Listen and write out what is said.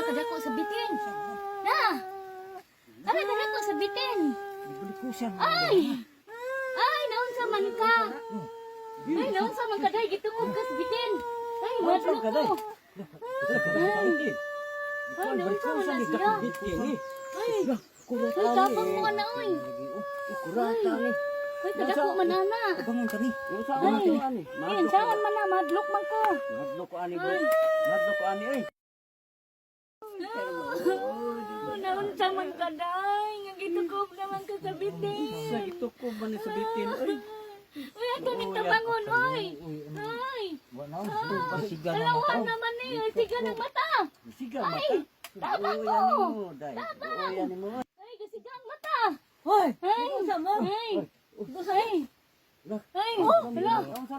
kadako sa bitin. Na. Ara kadako sa bitin. Ay. Ay, naunsa man ka? Ay, naunsa man ka day gitukod ka sa bitin. Ay, madlok ko. Ay, naunsa man na siya. Ay, tapang mo ka na, oy. Ay, kadako man ana. Bangun kami. Ay, saan man na, madlok man ko. Madlok ko ani boy. Madlok ko ani oy. Naunsa man ka day. Nga gitukob naman ka sa bitin. Sa gitukob man ni sa bitin oy. Uy, ato ni tabangon, oy. Ay. Dalawa naman eh. Siga ng mata. Siga mata. Ay, tabang Uyan mo. mo, day. Uyan mo. Ay, kasiga ang mata. Hoy! Ay, Ano sa mo? ay. Ay. Ay, hala.